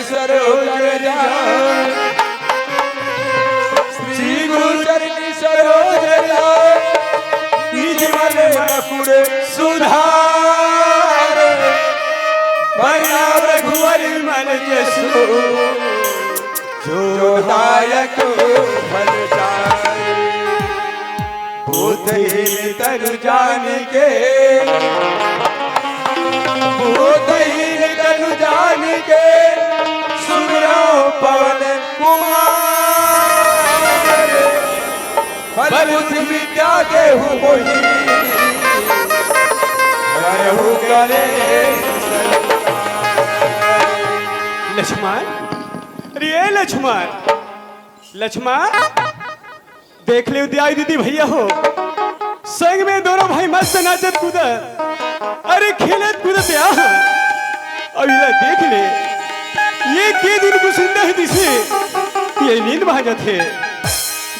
सरोज जाए, श्री गुरु चरण सरोज जाए, निज मन मकुर सुधार, बना रघुवर मन जसु, जो दायक फल जाए। बुद्धहीन तनु जान के, बुद्धहीन तनु जान के, सुमिरो पवन कुमार, बल बुद्धि विद्या देहु मोहि, रहु करे लक्ष्मण, अरे लक्ष्मण, लक्ष्मण देख ले उदय दीदी भैया हो, संग में दोनों भाई मस्त नाचत कूदत, अरे खेलत कूदत यहाँ, अब ये देख ले, ये के दिन को सुंदर दिसे, ये नींद भागत है,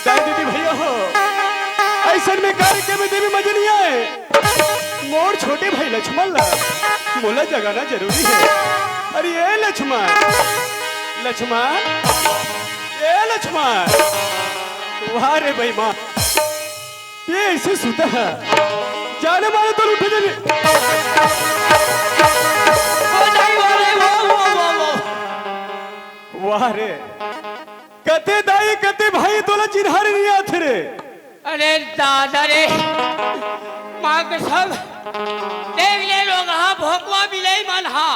दाई दीदी भैया हो, ऐसा में कार्यक्रम में देवी मजा नहीं आए, मोर छोटे भाई लक्ष्मण ला, मोला जगाना जरूरी है, अरे ये लक्ष्मण, लक्ष्मण, ये लक्ष्मण, वाह रे भाई माँ, ये ऐसे सूता है, जाने मारे तो उठे जाने, वाह रे, कते दाई कते भाई तोला चिन्हारे नहीं आते रे, अरे दादा रे, माँ के सब देख ले लोग हाँ भोकवा भी ले मन हाँ,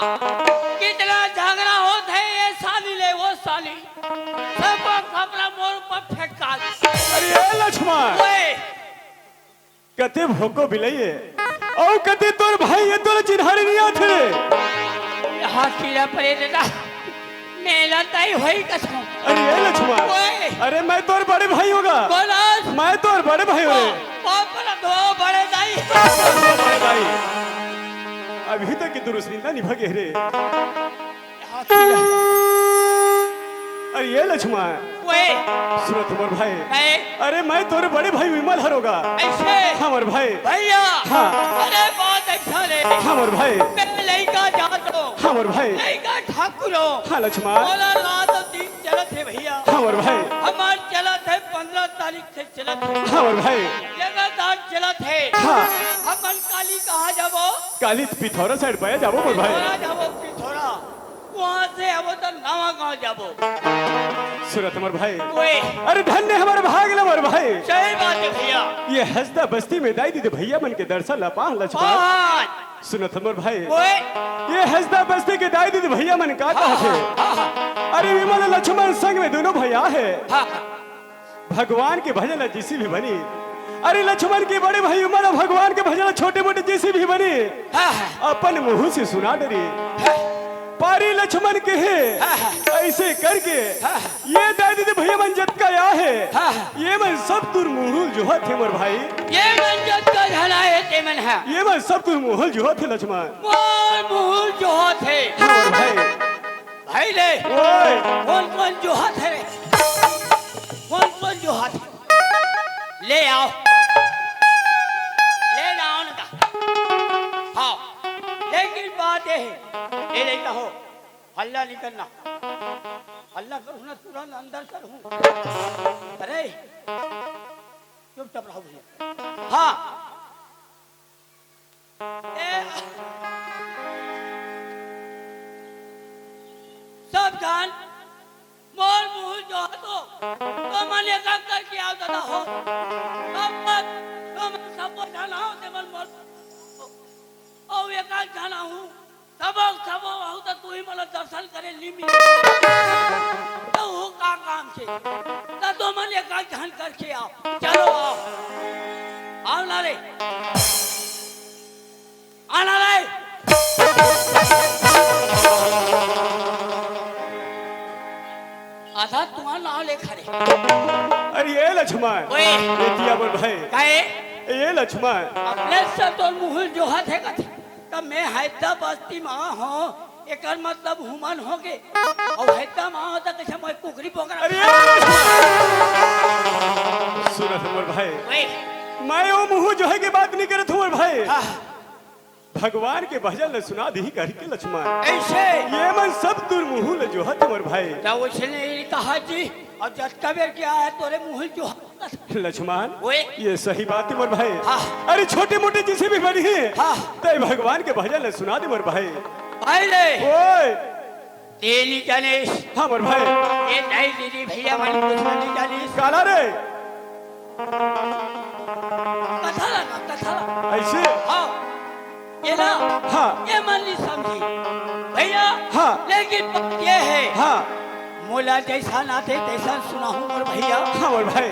कितना झगड़ा होता है ये साली ले वो साली, सबको कपड़ा मोर पर फेंका, अरे ये लक्ष्मण, कते भोको बिलाइए, और कते तोर भाई ये तोला चिन्हारे नहीं आते रे, हाँ कीड़ा पड़े देता, मेला ताई होई कसम, अरे ये लक्ष्मण, अरे मैं तोर बड़े भाई होगा, मैं तोर बड़े भाई हो रे, दो बड़े दाई, बड़े भाई, अभी तक की दुरुस्तीता निभगे रे, अरे ये लक्ष्मण, सुनो तुम्हारे भाई, अरे मैं तोरे बड़े भाई विमल हरोगा, ऐसे, हमारे भाई, भैया, हाँ, अरे बहुत अच्छा रे, हमारे भाई, मैं लड़का जातो, हमारे भाई, लड़का ठाकुरो, हाँ लक्ष्मण, बोला रात दिन चलत है भैया, हमारे भाई, हमार चलत है 15 तारीख से चलत है, हमारे भाई, लगातार चलत है, हाँ, अपन काली कहाँ जाबो, काली पिथौरा साइड पे जाबो मोर भाई, पिथौरा जाबो पिथौरा, वहाँ से अब तो नवा गाँव जाबो, सूरत हमारे भाई, ओए, अरे धन्य हमारे भाग ले हमारे भाई, सही बात है भैया, ये हंसदा बस्ती में दाई दीदी भैया मन के दर्शन लपा लक्ष्मण, सुनत हमारे भाई, ओए, ये हंसदा बस्ती के दाई दीदी भैया मन का थे, अरे विमल लक्ष्मण संग में दोनों भैया है, भगवान के भजन जिसी भी बनी, अरे लक्ष्मण के बड़े भाई विमल भगवान के भजन छोटे मोटे जिसी भी बनी, अपन मुंह से सुना डरी, पारी लक्ष्मण के है, ऐसे करके ये दादी दे भैया मन जत का या है, ये मन सब तुर मुहुल जो थे मोर भाई, ये मन जत का झला है ते मन है, ये मन सब तुर मुहुल जो थे लक्ष्मण, मोर मुहुल जो थे, मोर भाई, भाई ले, ओए, कौन जो थे रे, कौन जो थे, ले आओ, ले लाओ ना, हाँ, लेकिन बात ये है, ये नहीं कहो, हल्ला नहीं करना, हल्ला करूँ ना तुरंत अंदर करूँ, अरे चुपचाप रहो भैया, हाँ, सब जान, मोर मुँह जो तो मन एक करके आओ दादा हो, सब जाना हो ते मन मोर, और एक जाना हूँ, सब आहू तो तू ही मला दर्शन करे लिमी, तो वो का काम से, तो दो मन एक ध्यान करके आओ, चलो आओ, आओ ना रे, आना रे, आधा तुम्हारा नाम ले खड़े, अरे ये लक्ष्मण, ये दिया बोल भाई, काहे, ये लक्ष्मण, अपने से तो मुँह जो है कथे, तब मैं हैदरा बस्ती माँ हूँ, एक मतलब हुमन हो गए, और हैदरा माँ होता कैसे मैं कुकरी पोकरा, अरे सुनो मोर भाई, मैं वो मुँह जो है की बात नहीं करे मोर भाई, भगवान के भजन ल सुना दी करके लक्ष्मण ऐसे ये मन सब दूर मुँह जो है तुम्हारे भाई तो उसने ये कहा जी और जब कबीर क्या है तोरे मुँह जो लक्ष्मण ओए ये सही बात है मोर भाई हाँ। अरे छोटे मोटे जिसे भी बड़ी है हाँ। तो भगवान के भजन ल सुना दे मोर भाई भाई रे ओए तेली गणेश हाँ मोर भाई ये नहीं दीदी भैया वाली दुश्मनी गणेश काला रे कथा लगा ऐसे हाँ ये ना हाँ ये मन नहीं समझी भैया हाँ। लेकिन बात ये है हाँ मोला जैसा नाते तैसा सुना हूँ और भैया हाँ मोर भाई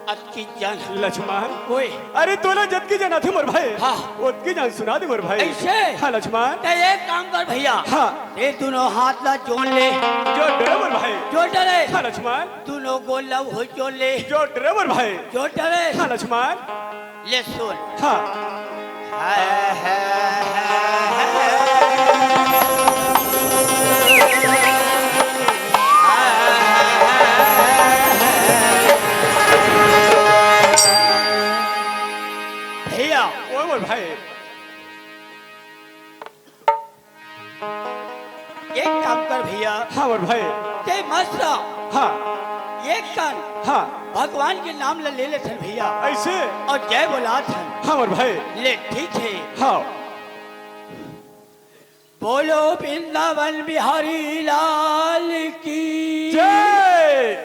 अक्की जान लक्ष्मण ओए अरे तोला जत की जाना थे मोर भाई हाँ। उतकी जान सुना दे मोर भाई ऐसे हाँ लक्ष्मण ते एक काम कर भैया हाँ ये दोनों हाथ ला जोड़ ले जो ड्राइवर भाई जो डरे हाँ लक्ष्मण दोनों गोल लव हो जोड़ ले जो ड्राइवर भाई जो डरे हाँ लक्ष्मण ले सुन हाँ भैया ओ मोर भाई एक काम कर भैया हाँ मोर भाई ते मस्त हाँ एक कान हाँ भगवान के नाम ले ले थे भैया ऐसे और जय बोला था हाँ मोर भाई ले ठीक है हाँ बोलो वृंदावन बिहारी लाल की जय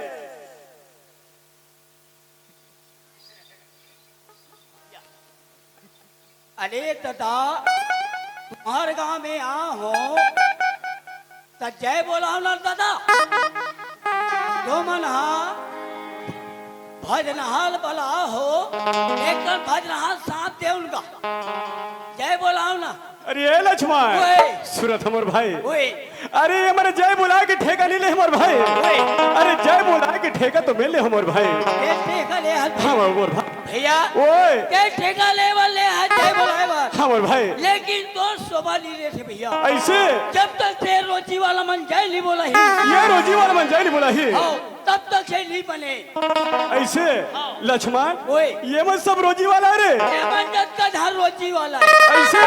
अरे दादा तुम्हारे गांव में आ हो तो जय बोला ना दादा जो मन भजनहाल बला हो एक भजनहाल साथ दे उनका जय बोला ना अरे ये लक्ष्मण ओए। सूरत हमर भाई ओए अरे ये हमारे जय बुला के ठेका नहीं ले हमर भाई ओए अरे जय बुला के ठेका तो मिल ले हमर भाई ये ठेका ले हाथ हाँ मोर भाई भैया ओए ये ठेका लेवल ले हाथ जय बोलाए बात हाँ मोर भाई लेकिन तो शोभा नहीं रहे थे भैया ऐसे जब तक से रोजी वाला मन जय नहीं बोला ही ये रोजी वाला मन जय नहीं बोला ही हो, तब तक से नहीं बने ऐसे हाँ। लक्ष्मण ओए ये मन सब रोजी वाला रे ये मन जब का धार रोजी वाला है ऐसे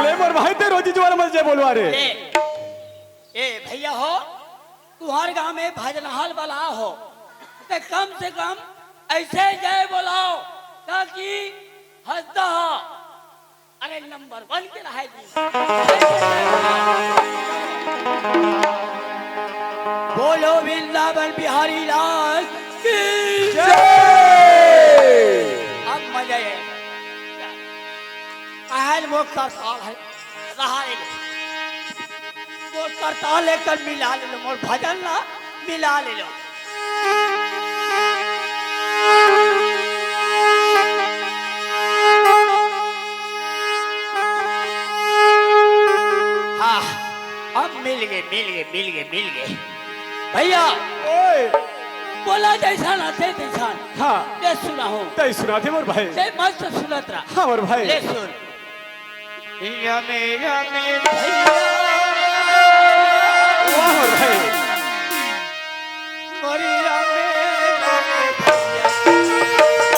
ले मोर भाई ते रोजी वाला मन जय बोलवा रे ए भैया हो तुम्हारे गांव में भजनहाल वाला हो तो कम से कम ऐसे जय बोलाओ ताकि हंसता हो अरे नंबर 1 के रहा बोलो वृंदावन बिहारी लाल की अब मजा है आहल वो करताल है रहा है वो करताल लेकर मिला ले लो और भजन ना मिला ले लो हाँ अब मिल गए भैया ओए बोला जैसा ना थे तैसा हाँ ले सुना हूँ तय सुना थे मोर भाई ते मस्त सुनत रहा हाँ मोर भाई ले सुन रमे रमे भैया वाह मोर भाई मोरी रमे रमे भैया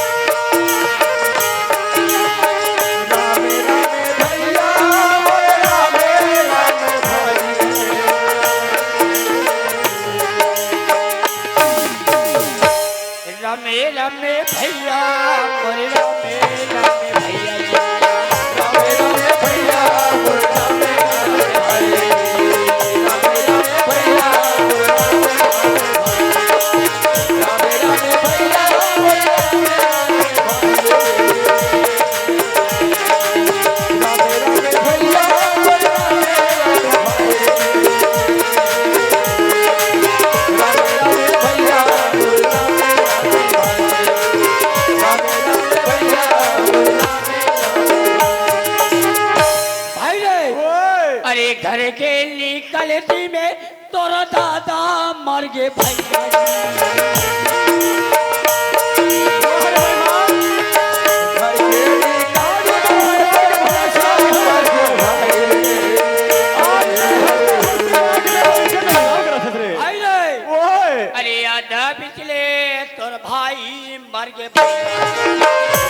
रमे रमे भैया मोरी रमे रमे भैया भाई रे ओए अरे घर के निकलती में तोरा दादा मर गए भैया भाई रे ओए अरे आधा पिछले तोर भाई मर गए भैया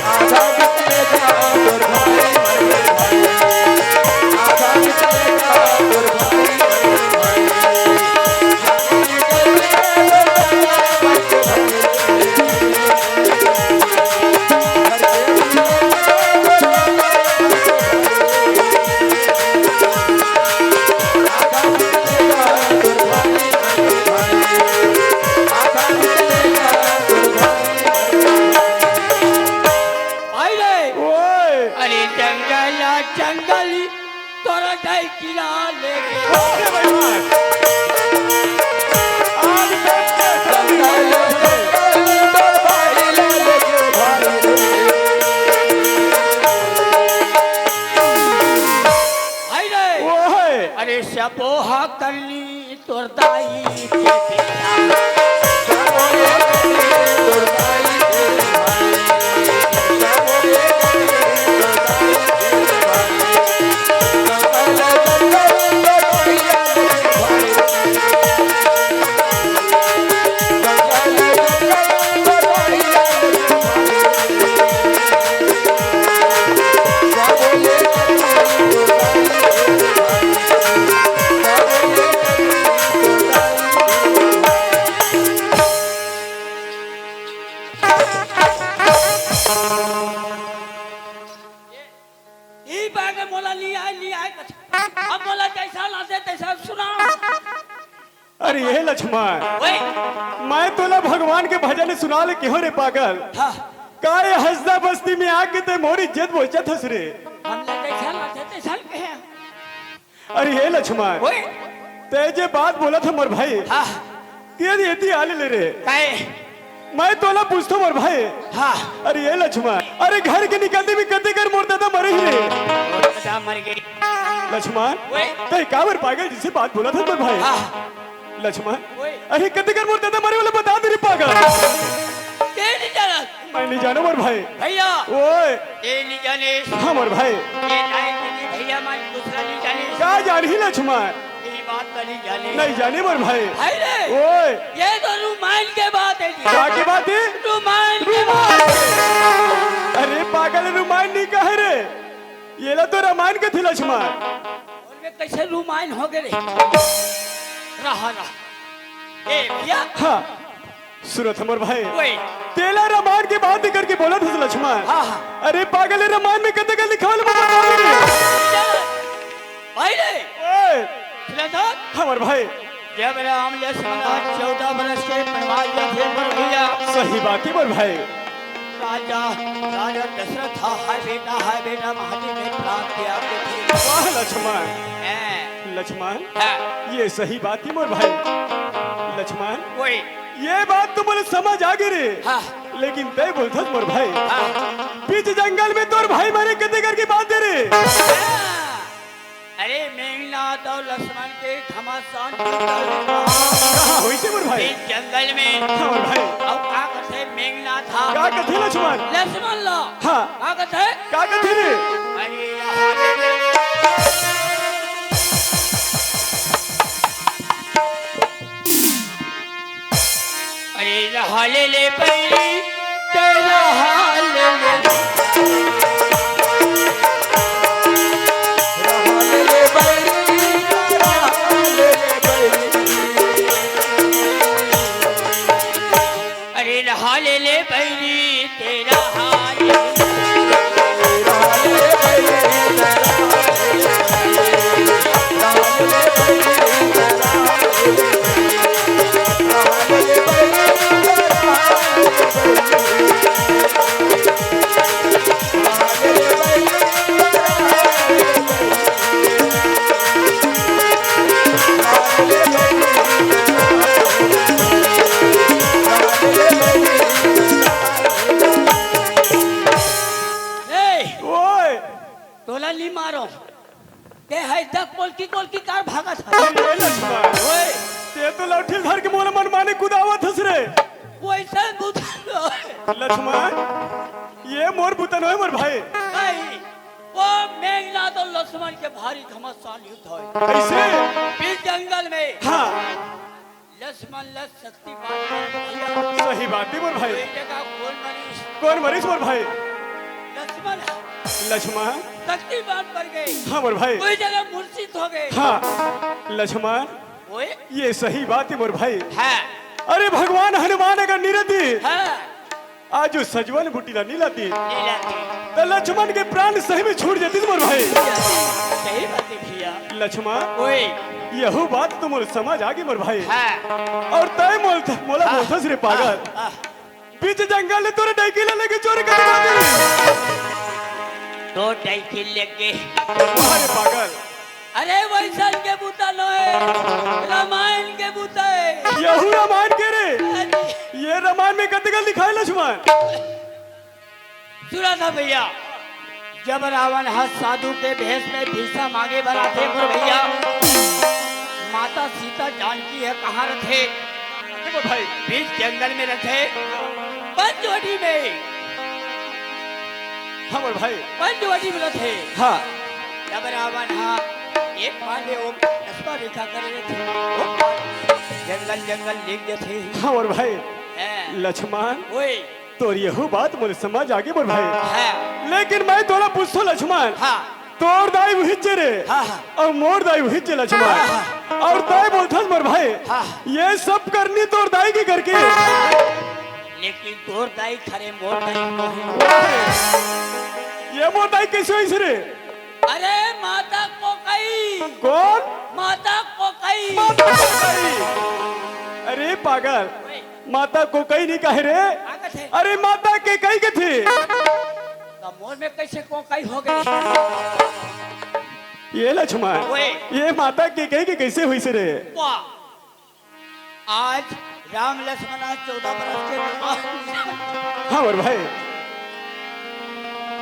तोरताई के बेटा ई बागे मोला नहीं आए अब मोला जैसा लाते तैसा सुना अरे ये लक्ष्मण ओए मैं तोला भगवान के भजन सुना ले क्यों रे पागल हां का ये हंसदा बस्ती में आके ते मोरी इज्जत बोचत हस रे हमने जैसा लाते तैसा कहे अरे ये लक्ष्मण ओए ते जे बात बोला था मोर भाई हां ये एती आले ले रे काहे मैं तोला पूछतो मोर भाई हां अरे ये लक्ष्मण अरे घर के निकलते भी कते कर मोर दादा मरे ही रे दादा मर गई लक्ष्मण ओए ते कावर पागल जिसे बात बोला था मोर भाई हां लक्ष्मण ओए अरे कते कर मोर दादा मरे वाला बता दे रे पागल के नहीं जाना मैं नहीं जाना मोर भाई भैया ओए ये नहीं जाने हाँ मोर भाई ये नहीं जाने भैया मैं दूसरा नहीं जाने क्या जान ही लक्ष्मण ये बात तो नहीं जाने नहीं जाने मोर भाई भाई रे ओए ये तो रुमाल के बात है जी क्या की बात है रुमाल के बात अरे पागल रुमायण नहीं कहे रे ये ला तो रामायण के थी लक्ष्मण और वे कैसे रुमाल हो गए रहा ए भैया हाँ सूरत मोर भाई ओए तेला रामायण की बात ही करके बोला था लक्ष्मण हाँ हाँ अरे पागल रामायण में कते का लिखा हुआ बता दे रे भाई रे ओए सुना हमर भाई जब राम लक्ष्मण 14 वर्ष के बनवास में थे पर भैया सही बात है मोर भाई राजा राजा दशरथ था हाय बेटा महादेव ने प्राप्त किया आपके वाह लक्ष्मण हैं लक्ष्मण हैं ये सही बात है मोर भाई लक्ष्मण ओए ये बात तो बोले समझ आ गई रे हाँ लेकिन तय बोलता मोर भाई हाँ बीच जंगल में तोर भाई मारे कते करके बात दे रे अरे मेघनाथ और लक्ष्मण के घमासान कहाँ हुई से मोर भाई इस जंगल में हाँ मोर भाई अब का कहते मेघनाथ था का कथे लक्ष्मण लक्ष्मण लो हाँ का कहते का कथे रे अरे यहाँ अरे हाल ले पैरी तेरा हाल ले अरे हाल ले पैरी तेरा हाल ओए तोला ली मारो ते है तक कोल की कार भागा था ये लक्ष्मण ओए ते तो लौठी धर के मोला मन माने कुदावत हस रे वैसा बुझल लक्ष्मण ये मोर पुतन है मोर भाई नहीं वो मेघनाथ और लक्ष्मण के भारी घमासान युद्ध है कैसे इस जंगल में हाँ लक्ष्मण लस शक्तिमान सही बात है मोर भाई कोई जगह कौन मरीज कौन मरीज मोर भाई लक्ष्मण लक्ष्मण शक्तिमान पर गए हाँ मोर भाई कोई जगह मूर्छित हो गए हाँ लक्ष्मण ओए ये सही बात है मोर भाई है अरे भगवान हनुमान अगर निरती है आज जो सजवन बुटीला नीलाती लीला की तो लक्ष्मण के प्राण सही में छूट जाती मोर भाई सही बात है भैया लक्ष्मण ओए यही बात तो मोर समझ आ गई मोर भाई है और तय मोला बोलथस रे पागल बीच जंगल में तोरे डाइकिला लेके चोरी करने आते दो साइकिल लेके अरे पागल अरे वैसा के बूता नो है रामायण के बूता है यहू रामायण के रे अरे, ये रामायण में कतगल लिखा है लक्ष्मण सुना था भैया जब रावण हस साधु के भेष में भीषम आगे बढ़ाते पर भैया माता सीता जानकी है कहाँ रथे? देखो भाई बीच जंगल में रथे, पंचवटी में, हाँ मोर भाई पंचवटी में रथे। हाँ जब रावण हाँ एक पाले वो रस्ता रेखा कर रहे थे, वो पाले जंगल जंगल देख गए थे। हाँ मोर भाई हैं, लक्ष्मण ओए तो यही बात मोर समझ आगे मोर भाई, हाँ लेकिन मैं तोरा पूछो लक्ष्मण हाँ तोर दाई वही रे हाँ हाँ और मोर दाई वही लक्ष्मण, और दाई बोलथस मोर भाई हाँ। ये सब करनी तोर दाई की करके। लेकिन तोर दाई खरे मोर दाई तो है। ये मोर दाई कैसे हुई रे? अरे माता को कई, कौन? माता को कई। माता कोकई। अरे पागल ओए, माता को कई नहीं कहे रे, आगत है। अरे माता के कई के थी। तो मोर में कैसे को कई हो गई? ये लक्ष्मण ओए, ये माता के कई के कैसे हुई से रे? वाह आज राम लक्ष्मण 14 बरस के वनवास हाँ मोर भाई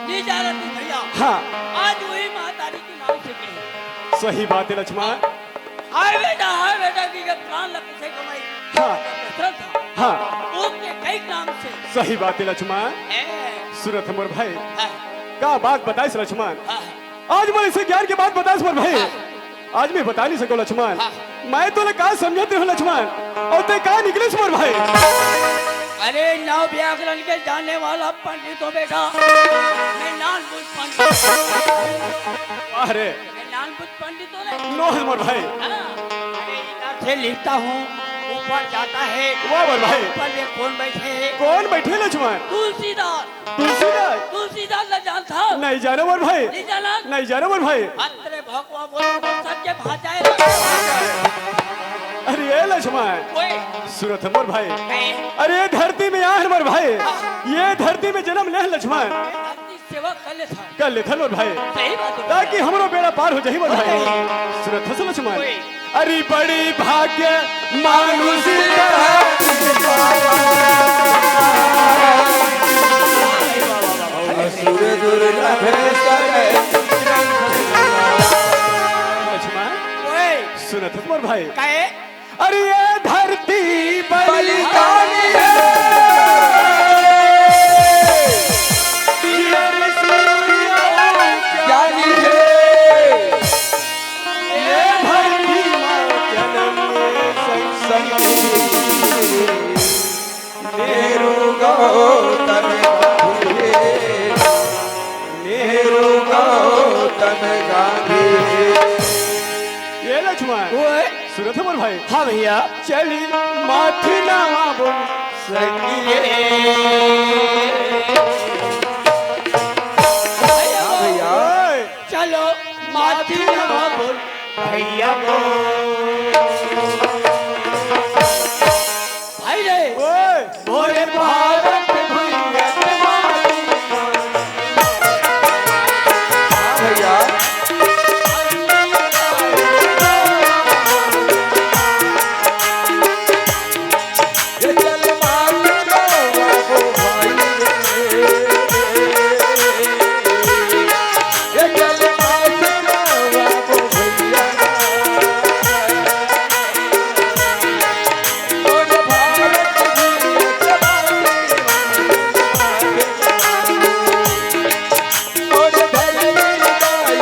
नहीं जा रहे थे भैया। हाँ आज वही महातारी के नाम से गए। सही बात है लक्ष्मण। हाय बेटा की के प्राण लग से कमाई। हाँ दशरथ था हाँ उसके कई नाम से सही बात है लक्ष्मण। है। सूरत मोर भाई हाँ, का बात बताइस लक्ष्मण, हाँ, आज मैं इसे ज्ञान की बात बताइस मोर भाई, आज मैं बता नहीं सको लक्ष्मण। मैं तो का समझते हो लक्ष्मण और ते का निकले मोर भाई। अरे नव व्याकरण के जानने वाला पंडित हो बेटा। मैं नानपुर पंडित, अरे मैं नानपुर पंडित हो रे। नो है मोर भाई। हाँ, अरे इधर से लिखता हूँ ऊपर जाता है। वाह मोर भाई। ऊपर में कौन बैठे है? कौन बैठे लक्ष्मण? तुलसीदास। तुलसीदास? तुलसीदास न जानता? नहीं जानो मोर भाई, नहीं जाना? नहीं जानो मोर भाई। अरे भगवान बोलो सत्य भाषाएं। अरे ये लक्ष्मण ओए, सूरत मोर भाई, मैं अरे धरती में यहाँ है मोर भाई, ये धरती में जन्म ले लक्ष्मण अपनी सेवा कर ले था। कर ले मोर भाई, सही बात है। ताकि हमरो बेड़ा पार हो जाही मोर भाई। सूरत हस लक्ष्मण अरे बड़ी भाग्य मानुष असुर दुर्लभ लक्ष्मण ओए, सुनत हस मोर भाई, काहे? अरे ये धरती बलिदानी है, ज्ञानी है, ये धरती माँ जन्म नेहरू गौतम गांधी, नेहरू गौतम गांधी। ये लक्ष्मण ओए, सूरत मोर भाई। हाँ भैया। चली माथी नामा बोल सखिए। भैया ओए, चलो माथी नवा बोल भैया बोल। भाई रे ओए, बोले भारत भैया भैया ये चल मारो बाबू भाई रे, ये चल मारो बाबू भैया, और भारत और धरती दाई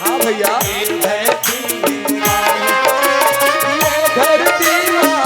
हाँ भैया ये धरती माँ खेल धरती माँ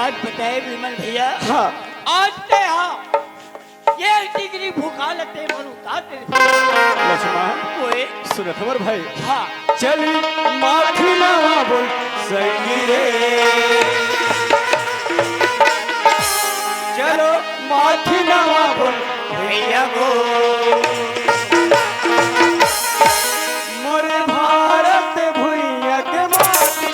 बात बताए विमल भैया। हाँ आज ते हाँ ये डिग्री भूखा लगते मरुता तेरे लक्ष्मण ओए सुनत हमर भाई हाँ चली माथी नवा बोल सही रे चलो माथी नवा बोल भैया गो मोरे भारत भुइया के माटी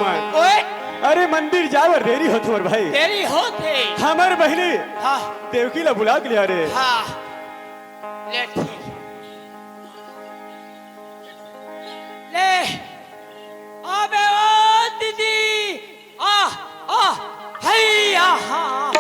अरे मंदिर जावर देरी हो तुम्हार भाई तेरी होते हमार बहनी हाँ देवकी ला बुला के लिया रे हाँ ले ठीक ले अबे ओ दीदी आ आ हैया हाँ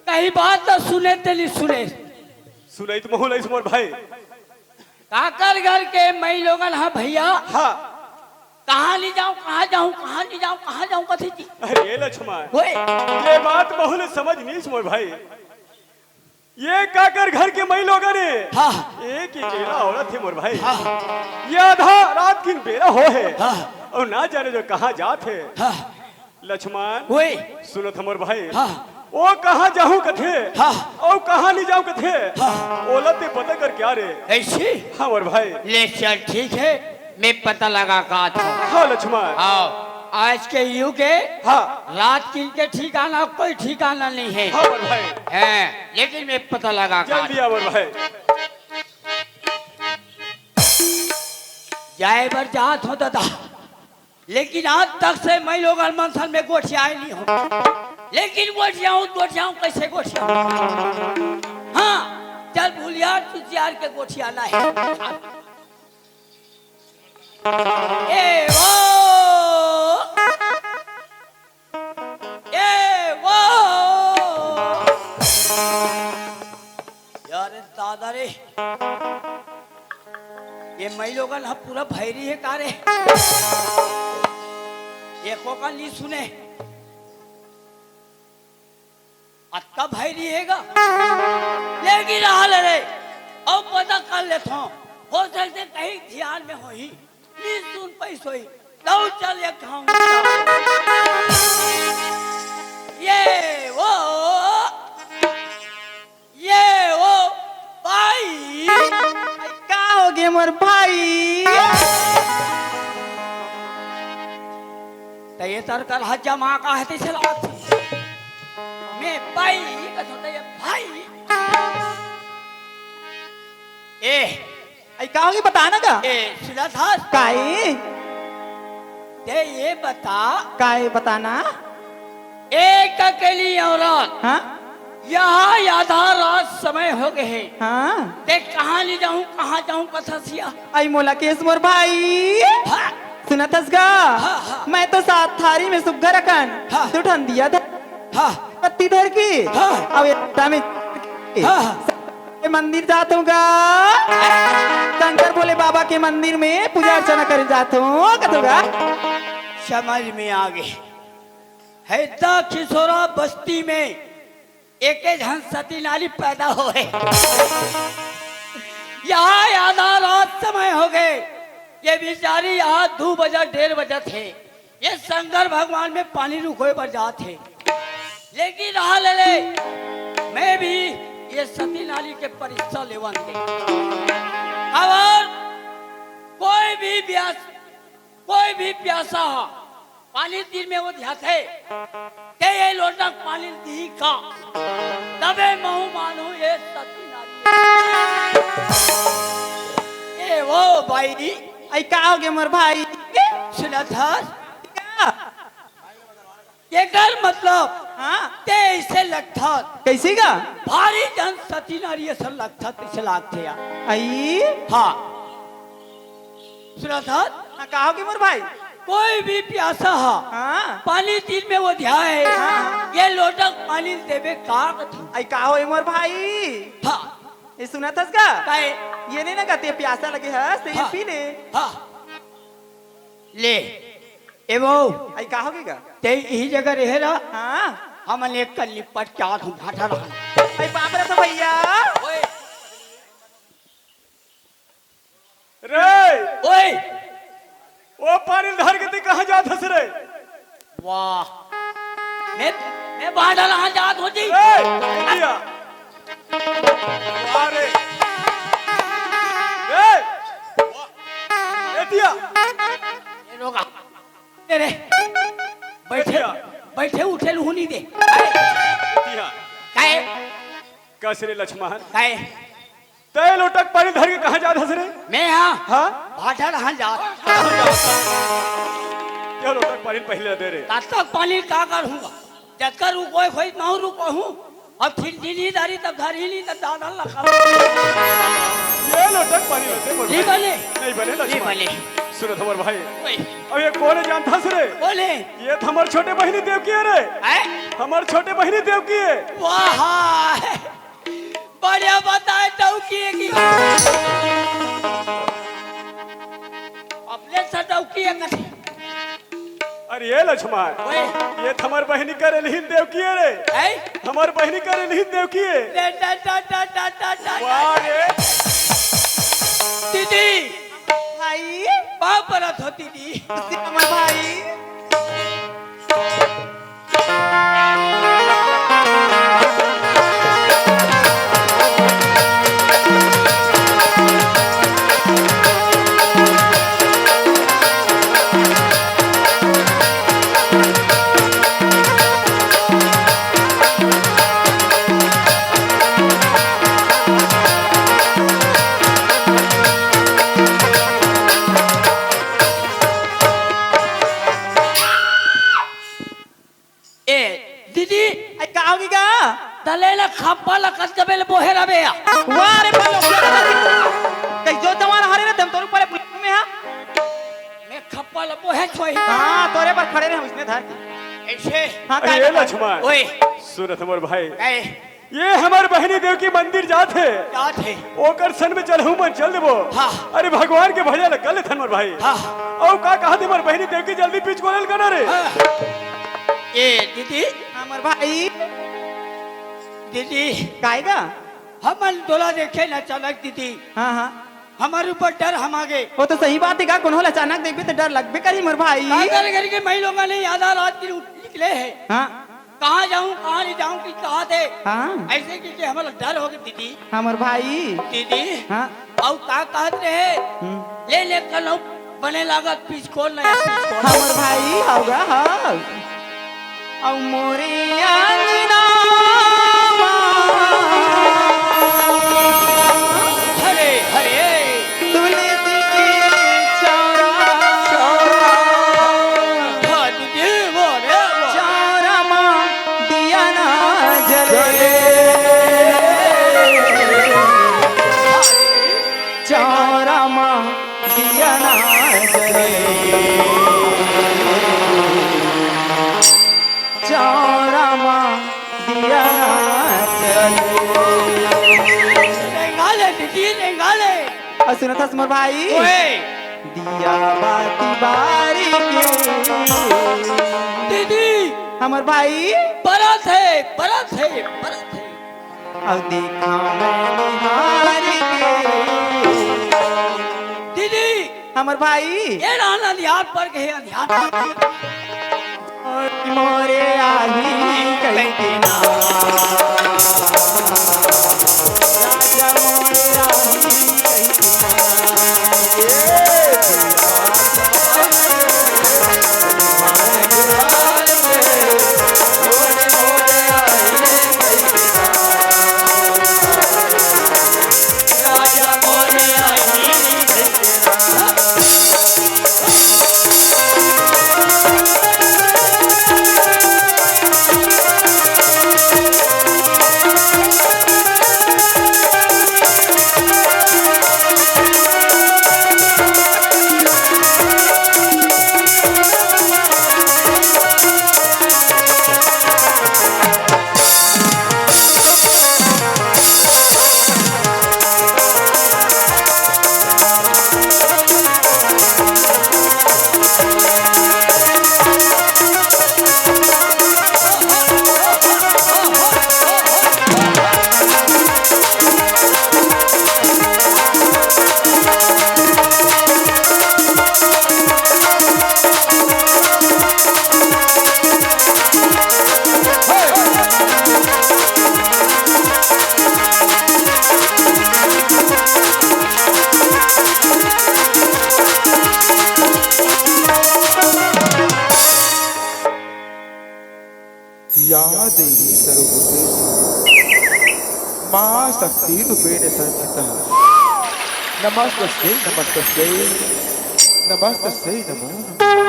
कहीं बात तो सुने तेली सुने सुनाई तो मोहन मोर भाई काकर घर के मई लोगन हाँ भैया हाँ कहाँ ले जाऊं, कहाँ जाऊं, कहाँ ले जाऊं, कहाँ जाऊं कथी जी? अरे लक्ष्मण, ओए ये बात बहुल समझ नहीं मोर भाई। ये काकर घर के मई लोग ने हाँ एक ही अकेला औरत है मोर भाई। हाँ ये आधा रात की बेरा हो है हाँ और ना जाने जो कहाँ जात है। हाँ लक्ष्मण ओए सुनो थमोर भाई, हाँ वो कहाँ जाऊं कथे हाँ और कहाँ नहीं जाऊं कथे, हाँ। ओलते पता कर क्या रे। ऐसे हाँ मोर भाई। ले चल ठीक है, मैं पता लगा का था। हाँ लक्ष्मण। आओ आज के युग के हाँ रात की के ठिकाना कोई ठिकाना नहीं है। हाँ मोर भाई, है लेकिन मैं पता लगा का जल्दी आ मोर भाई। जाए बर जात हो दादा, लेकिन आज तक से मैं लोग मंथन में गोठियाए नहीं हो। लेकिन गोठियाऊं कैसे गोठियाऊं? हाँ चल भूलियार तुझियार के गोठियाना है। ए वो यार दादा रे, ये मैं लोगन हम पूरा भैरी है कारे। एको का नहीं सुने अत्ता भैरी हैगा, लेकिन हाल रे अब पता कर लेता हूँ, हो सकते कहीं ध्यान में हो ही नहीं सुन पैसो ही दौड़ चल ये खाऊं। ये वो भाई का हो गए मोर भाई? तो ये तरकर हज्जा माँ का है चला मैं भाई कहता ये भाई ए आई का होगी बताना का? ए सीधा था काई ते ये बता काई बताना? एक अकेली औरत हाँ यहाँ आधा रात समय हो गए हैं, हाँ ते कहाँ ले जाऊँ कहाँ जाऊँ कथसिया? आई मोला केस मोर भाई हाँ सुना थसगा? हाँ। मैं तो सात थारी में सुग्घर रखन हाँ। तू ठन दिया था हाँ पत्ती धर की हाँ। अब ये टाइम हाँ। मंदिर जाता हूँ शंकर भोले बाबा के मंदिर में पूजा अर्चना कर जाता हूँ कतोगा। समझ में आ गए है ता खिसोरा बस्ती में एक झन सती नाली पैदा हो है। यहाँ आधा रात समय हो गए, ये बेचारी यहाँ 2 बजे 1:30 बजे थे, ये शंकर भगवान में पानी रुकोए पर जाते, लेकिन हाल ले मैं भी ये सती नाली के परीक्षा लेवन दे। और कोई भी प्यासा पानी तीर में वो ध्याते के ये लोटक पानी दी का तबे महू मानू ये सती नारी। ए वो भाई आई का हो गए मोर भाई? सुना था ये कर मतलब हाँ ते इसे लगता कैसे का? भारी जन सती नारी ऐसा लगता इसे लागते यार। आई हाँ सुना था हाँ, का हो गए मोर भाई? कोई भी प्यासा हा हाँ पानी तीर में वो ध्याए हाँ। ये लोटक पानी देवे का कथी? आई का हो मोर भाई? हाँ ये सुना था का? काहे? ये नहीं ना कहते प्यासा लगे है तो ये हाँ। पी ले। हाँ ले ए वो आई का हो गया? ते यही जगह रहे रहा हाँ हमन एक कल निपट क्या हूँ भाटा रहा। आई बाप रे तो भैया ओए रे ओए वो पानी धर के ते कहाँ जात हस रे? वाह मैं भाटा रहा जात होती। दिया अरे ए दिया ये लोगा तेरे बैठे बैठिया। बैठे उठे लूनी दे दिया काहे कसरे लक्ष्मण काहे तय लोटक पानी धर के कहाँ जात हस रे? मैं यहाँ हाँ भाटा रहा जात क्या लोटक पानी पहले दे रे? तब तक पानी का करूँगा जब कर रुको खोई ना रुको हूँ अब फिर दिली दारी तब धारी नहीं तब दादा लगा ये लोटक पानी लेते मोर नहीं भाई। बने नहीं बने नहीं लक्ष्मण। बने सुनो थमर भाई, ओए अब ये कौन जानता हस रे? बोले ये हमार छोटे बहिनी देव की है रे, हैं हमार छोटे बहिनी देव की है। वाह बढ़िया बताए टौकी की अपने से टौकी है कथी अरे ये लक्ष्मण ओए ये तो हमार बहनी करे लिहिन देव किए रे ऐ हमार बहनी करे लिहिन देव किए डा डा डा डा डा डा डा वाह रे दीदी भाई पाँव परत होती दी अमर भाई ए दीदी आई का होगी का दलेला खप्पा लकस कबेल बोहेरा बे वाह रे बोलो कई जो तुम्हारा हरे रे तुम तोर ऊपर पुलिस में है मैं खप्पा ल बोहे छोई हां तोरे पर खड़े रहे हम इसने धार के ऐसे हां अरे ये लक्ष्मण ओए सूरत हमार भाई ऐ ये हमार बहनी देव की मंदिर जात है क्या थे ओकर सन में चलहू मन चल देबो हाँ। अरे भगवान के भजन गल थन मोर भाई हाँ। औ का कहा दे मोर बहनी देव की जल्दी पीछ कोलल कना रे ए दीदी अमर भाई दीदी काएगा हमन डोला देखे न चलक दीदी हां हां हमारे ऊपर डर हम आगे वो तो सही बात है का कौन अचानक देखबे तो डर लगबे करी मोर भाई कागल करके मैं लोगों ने आधा रात की निकले हैं हां कहाँ जाऊँ कहाँ नहीं जाऊँ कि कहाँ थे हां ऐसे कि हमारा डर हो गया दीदी अमर भाई दीदी हां और का कहत रहे ले ले कल बने लागत पीछ खोल नहीं पीछ खोल अमर भाई होगा हां औ मोरे अंगना हरे हरे तुलसी के चौरा हाँ दीदी वो रे वो चौरा मां दिया ना जले चौरा मां दिया ना जले चौरा मां दिया ना जले रेंगाले दीदी रेंगाले और सुनो था सुमर भाई ओए दिया बाती बारी के दीदी हमर भाई परत है परत है परत है अब देखा मैं निहार के दीदी हमर भाई ये रहना ध्यान पर गए ध्यान पर गए और मोरे आही कहीं के ना राजा मोरे आही कहीं के ना या देवी सर्वभूतेषु मां शक्ति रूपेण संस्थिता नमस्तस्यै नमस्तस्यै नमस्तस्यै नमो नमः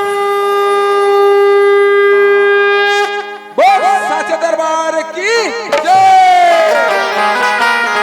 बोल साचे दरबार की जय ला ला ला ला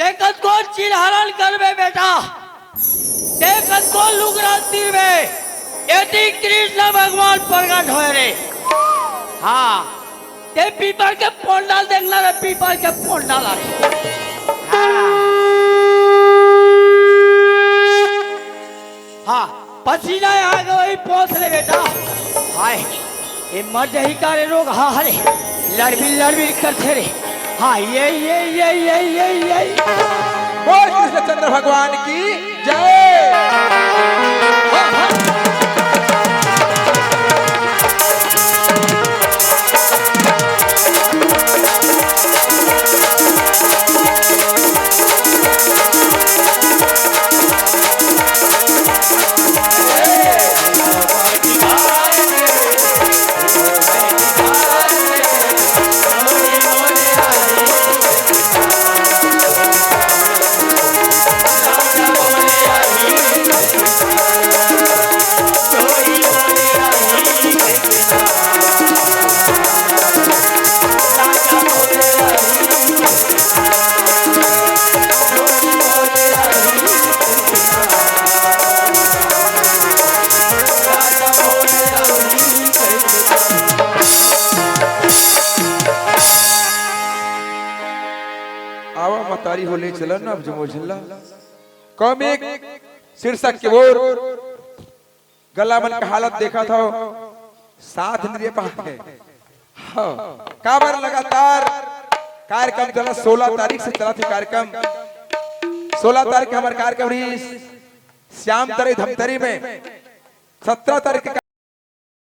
देखत को चिरहरण करबे बेटा, देखत को लुगरा तीरबे, यदि कृष्ण भगवान प्रकट होए रे। हाँ, ते पीपर के पोंडाल देखना रे, पीपर के पोंडाल रे। हाँ, पसीना आ गया वही पहुंच ले बेटा। हाय, ये मर्द ही का रे रोग। हाँ हरे, लड़बी करते रे। हाँ ये बोल कृष्णचंद्र भगवान की जय। हाँ, हाँ। आवा मतारी होले चलन अब जमो झल्ला कम एक शीर्षक के बोर गला मन का हालत देखा था साथ इंद्रिय पाके। हाँ, काबर लगातार कार्यक्रम चला 16 तारीख से चला थी कार्यक्रम। 16 तारीख हमारे कार्यक्रम श्याम तरी धमतरी में, 17 तारीख